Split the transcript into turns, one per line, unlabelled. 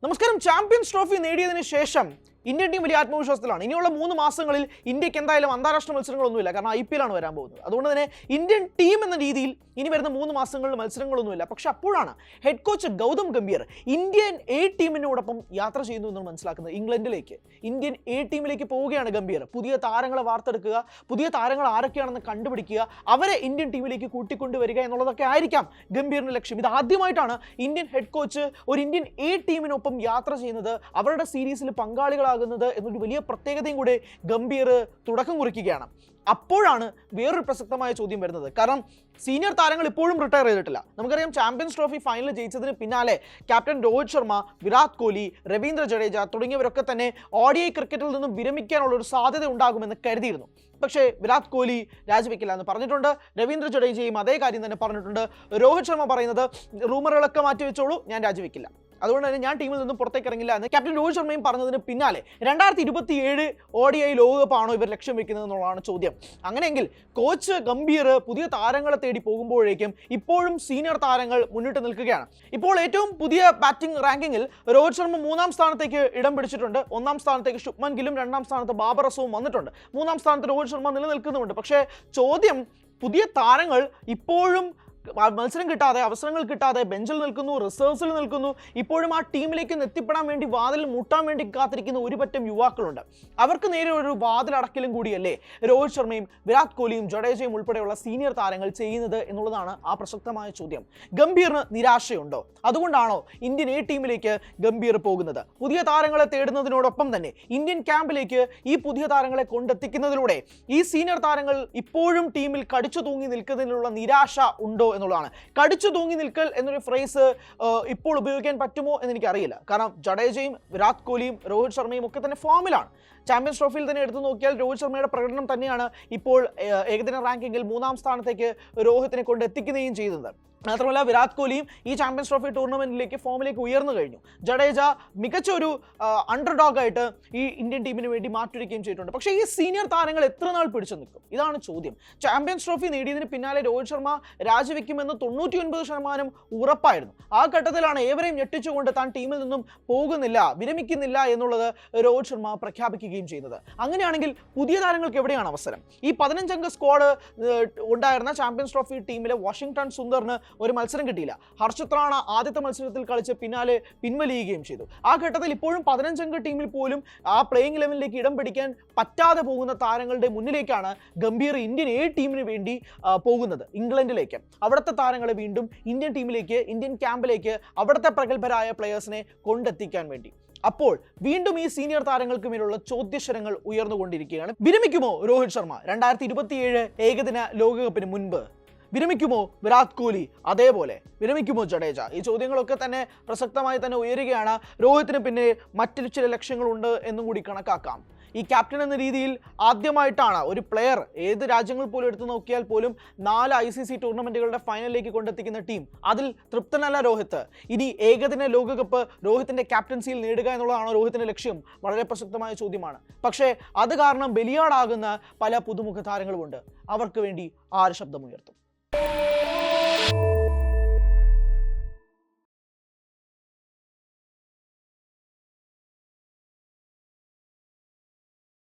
നമസ്കാരം. Champions trophy നേടിയതിനു ശേഷം Indian team വലിയ ആത്മവിശ്വാസത്തിലാണ്. ഇനിയുള്ള 3 മാസങ്ങളിൽ ഇന്ത്യക്ക് എന്തായാലും അന്താരാഷ്ട്ര മത്സരങ്ങളൊന്നുമില്ല, കാരണം IPL ആണ് വരാൻ പോകുന്നത്. അതുകൊണ്ട് തന്നെ ഇന്ത്യൻ ടീം എന്ന രീതിയിൽ ഇനി വരുന്ന 3 മാസങ്ങളിൽ മത്സരങ്ങളൊന്നുമില്ല. പക്ഷെ അപ്പോഴാണ് head coach Gautam Gambhir Indian A ടീമിനോടൊപ്പം യാത്ര ചെയ്യുന്നു എന്ന് മനസ്സിലാക്കുന്നത്. ഇംഗ്ലണ്ടിലേക്ക്, ഇന്ത്യൻ A ടീമിലേക്ക് പോവുകയാണ് ഗംഭീർ. പുതിയ താരങ്ങളെ വാർത്തെടുക്കുക, പുതിയ താരങ്ങൾ ആരൊക്കെയാണെന്ന് കണ്ടുപിടിക്കുക, അവരെ ഇന്ത്യൻ ടീമിലേക്ക് കൂട്ടിക്കൊണ്ടുവരിക എന്നുള്ളതൊക്കെ ആയിരിക്കാം ഗംഭീറിന്റെ ലക്ഷ്യം. ഇത് ആദ്യമായിട്ടാണ് ഇന്ത്യൻ ഹെഡ് കോച്ച് ഒരു ഇന്ത്യൻ A ടീമിനൊപ്പം യാത്ര ചെയ്യുന്നത്, അവരുടെ സീരീസിൽ പങ്കാളികളാകുന്നത് എന്നൊരു വലിയ പ്രത്യേകതയും കൂടെ ഗംഭീർ തുടക്കം കുറിക്കുകയാണ്. അപ്പോഴാണ് വേറൊരു പ്രസക്തമായ ചോദ്യം വരുന്നത്. കാരണം സീനിയർ താരങ്ങൾ ഇപ്പോഴും റിട്ടയർ ചെയ്തിട്ടില്ല. നമുക്കറിയാം, ചാമ്പ്യൻസ് ട്രോഫി ഫൈനൽ ജയിച്ചതിന് പിന്നാലെ ക്യാപ്റ്റൻ രോഹിത് ശർമ്മ, വിരാട് കോഹ്ലി, രവീന്ദ്ര ജഡേജ തുടങ്ങിയവരൊക്കെ തന്നെ ODI ക്രിക്കറ്റിൽ നിന്നും വിരമിക്കാനുള്ള ഒരു സാധ്യത ഉണ്ടാകുമെന്ന് കരുതിയിരുന്നു. പക്ഷേ വിരാട് കോഹ്ലി രാജിവെക്കില്ല എന്ന് പറഞ്ഞിട്ടുണ്ട്. രവീന്ദ്ര ജഡേജയും അതേ കാര്യം തന്നെ പറഞ്ഞിട്ടുണ്ട്. രോഹിത് ശർമ്മ പറയുന്നത് റൂമറുകളൊക്കെ മാറ്റിവെച്ചോളൂ, ഞാൻ രാജിവെക്കില്ല, അതുകൊണ്ട് തന്നെ ഞാൻ ടീമിൽ നിന്നും പുറത്തേക്ക് ഇറങ്ങില്ല എന്ന് ക്യാപ്റ്റൻ രോഹിത് ശർമ്മയും പറഞ്ഞതിന് പിന്നാലെ 2027 ODI ലോകകപ്പാണോ ഇവർ ലക്ഷ്യം വെക്കുന്നത് എന്നുള്ളതാണ് ചോദ്യം. അങ്ങനെയെങ്കിൽ കോച്ച് ഗംഭീർ പുതിയ താരങ്ങളെ തേടി പോകുമ്പോഴേക്കും ഇപ്പോഴും സീനിയർ താരങ്ങൾ മുന്നിട്ട് നിൽക്കുകയാണ്. ഇപ്പോൾ ഏറ്റവും പുതിയ ബാറ്റിംഗ് റാങ്കിങ്ങിൽ രോഹിത് ശർമ്മ 3-ാം സ്ഥാനത്തേക്ക് ഇടം പിടിച്ചിട്ടുണ്ട്. 1-ാം സ്ഥാനത്തേക്ക് ശുഭ്മൻ ഗില്ലും 2-ാം സ്ഥാനത്ത് ബാബർ അസവും വന്നിട്ടുണ്ട്. 3-ാം സ്ഥാനത്ത് രോഹിത് ശർമ്മ നിലനിൽക്കുന്നുമുണ്ട്. പക്ഷേ ചോദ്യം, പുതിയ താരങ്ങൾ ഇപ്പോഴും മത്സരം കിട്ടാതെ, അവസരങ്ങൾ കിട്ടാതെ ബെഞ്ചിൽ നിൽക്കുന്നു, റിസർവ്സിൽ നിൽക്കുന്നു. ഇപ്പോഴും ആ ടീമിലേക്ക് എത്തിപ്പെടാൻ വേണ്ടി വാതിൽ മുട്ടാൻ വേണ്ടി കാത്തിരിക്കുന്ന ഒരു പറ്റം യുവാക്കളുണ്ട്. അവർക്ക് നേരെ ഒരു വാതിലടക്കലും കൂടിയല്ലേ രോഹിത് ശർമ്മയും വിരാട് കോഹ്ലിയും ജഡേജയും ഉൾപ്പെടെയുള്ള സീനിയർ താരങ്ങൾ ചെയ്യുന്നത് എന്നുള്ളതാണ് ആ പ്രസക്തമായ ചോദ്യം. ഗംഭീറിന് നിരാശയുണ്ടോ? അതുകൊണ്ടാണോ ഇന്ത്യൻ A ടീമിലേക്ക് ഗംഭീർ പോകുന്നത്? പുതിയ താരങ്ങളെ തേടുന്നതിനോടൊപ്പം തന്നെ ഇന്ത്യൻ ക്യാമ്പിലേക്ക് ഈ പുതിയ താരങ്ങളെ കൊണ്ടെത്തിക്കുന്നതിലൂടെ ഈ സീനിയർ താരങ്ങൾ ഇപ്പോഴും ടീമിൽ കടിച്ചു തൂങ്ങി നിൽക്കുന്നതിനുള്ള നിരാശ ഉണ്ടോ എന്നുള്ളതാണ്. കടിച്ചു തൂങ്ങി നിൽക്കൽ എന്നൊരു ഫ്രേസ് ഇപ്പോൾ ഉപയോഗിക്കാൻ പറ്റുമോ എന്ന് എനിക്കറിയില്ല. കാരണം ജഡേജയും വിരാട് കോഹ്ലിയും രോഹിത് ശർമ്മയും ഒക്കെ തന്നെ ഫോമിലാണ്. ചാമ്പ്യൻസ് ട്രോഫിയിൽ തന്നെ എടുത്തു നോക്കിയാൽ രോഹിത് ശർമ്മയുടെ പ്രകടനം തന്നെയാണ് ഇപ്പോൾ ഏകദിന റാങ്കിങ്ങിൽ 3-ാം സ്ഥാനത്തേക്ക് രോഹിത്തിനെ കൊണ്ട് എത്തിക്കുകയും ചെയ്യുന്നത്. മാത്രമല്ല വിരാട് കോഹ്ലിയും ഈ ചാമ്പ്യൻസ് ട്രോഫി ടൂർണമെന്റിലേക്ക് ഫോമിലേക്ക് ഉയർന്നു കഴിഞ്ഞു. ജഡേജ മികച്ച ഒരു അണ്ടർഡോഗ് ആയിട്ട് ഈ ഇന്ത്യൻ ടീമിന് വേണ്ടി മാറ്റൊരുക്കുകയും ചെയ്തിട്ടുണ്ട്. പക്ഷേ ഈ സീനിയർ താരങ്ങൾ എത്ര നാൾ പിടിച്ചു നിൽക്കും? ഇതാണ് ചോദ്യം. ചാമ്പ്യൻസ് ട്രോഫി നേടിയതിന് പിന്നാലെ രോഹിത് ശർമ്മ രാജിവെക്കുമെന്ന് 99% ഉറപ്പായിരുന്നു. ആ ഘട്ടത്തിലാണ് ഏവരെയും ഞെട്ടിച്ചുകൊണ്ട് താൻ ടീമിൽ നിന്നും പോകുന്നില്ല, വിരമിക്കുന്നില്ല എന്നുള്ളത് രോഹിത് ശർമ്മ പ്രഖ്യാപിക്കുകയും ചെയ്യുന്നത്. അങ്ങനെയാണെങ്കിൽ പുതിയ താരങ്ങൾക്ക് എവിടെയാണ് അവസരം? ഈ 15-അംഗ സ്ക്വാഡ് ഉണ്ടായിരുന്ന ചാമ്പ്യൻസ് ട്രോഫി ടീമിലെ വാഷിംഗ്ടൺ സുന്ദറിന് ഒരു മത്സരം കിട്ടിയില്ല. ഹർഷിത് റാണ ആദ്യത്തെ മത്സരത്തിൽ കളിച്ച് പിന്നാലെ പിൻവലിയുകയും ചെയ്തു. ആ ഘട്ടത്തിൽ ഇപ്പോഴും 15-അംഗ ടീമിൽ പോലും ആ പ്ലേയിങ് 11ലേക്ക് ഇടം പിടിക്കാൻ പറ്റാതെ പോകുന്ന താരങ്ങളുടെ മുന്നിലേക്കാണ് ഗംഭീർ ഇന്ത്യൻ A ടീമിന് വേണ്ടി പോകുന്നത്, ഇംഗ്ലണ്ടിലേക്ക്. അവിടുത്തെ താരങ്ങളെ വീണ്ടും ഇന്ത്യൻ ടീമിലേക്ക്, ഇന്ത്യൻ ക്യാമ്പിലേക്ക്, അവിടുത്തെ പ്രഗത്ഭരായ പ്ലെയേഴ്സിനെ കൊണ്ടെത്തിക്കാൻ വേണ്ടി. അപ്പോൾ വീണ്ടും ഈ സീനിയർ താരങ്ങൾക്ക് മേലുള്ള ചോദ്യശരങ്ങൾ ഉയർന്നുകൊണ്ടിരിക്കുകയാണ്. വിരമിക്കുമോ രോഹിത് ശർമ്മ 2027 ഏകദിന ലോകകപ്പിന് മുൻപ്? വിരമിക്കുമോ വിരാട് കോഹ്ലി? അതേപോലെ വിരമിക്കുമോ ജഡേജ? ഈ ചോദ്യങ്ങളൊക്കെ തന്നെ പ്രസക്തമായി തന്നെ ഉയരുകയാണ്. രോഹിത്തിന് പിന്നെ മറ്റൊരു ചില ലക്ഷ്യങ്ങളുണ്ട് എന്നും കൂടി കണക്കാക്കാം. ഈ ക്യാപ്റ്റൻ എന്ന രീതിയിൽ ആദ്യമായിട്ടാണ് ഒരു പ്ലെയർ, ഏത് രാജ്യങ്ങൾ പോലും എടുത്തു നോക്കിയാൽ പോലും 4 ICC ടൂർണമെന്റുകളുടെ ഫൈനലിലേക്ക് കൊണ്ടെത്തിക്കുന്ന ടീം, അതിൽ തൃപ്തനല്ല രോഹിത്. ഇനി ഏകദിന ലോകകപ്പ് രോഹിത്തിന്റെ ക്യാപ്റ്റൻസിയിൽ നേടുക എന്നുള്ളതാണോ രോഹിത്തിന്റെ ലക്ഷ്യം? വളരെ പ്രസക്തമായ ചോദ്യമാണ്. പക്ഷേ അത് കാരണം ബലിയാടാകുന്ന പല പുതുമുഖ താരങ്ങളുമുണ്ട്. അവർക്ക് വേണ്ടി ആര് ശബ്ദമുയർത്തും?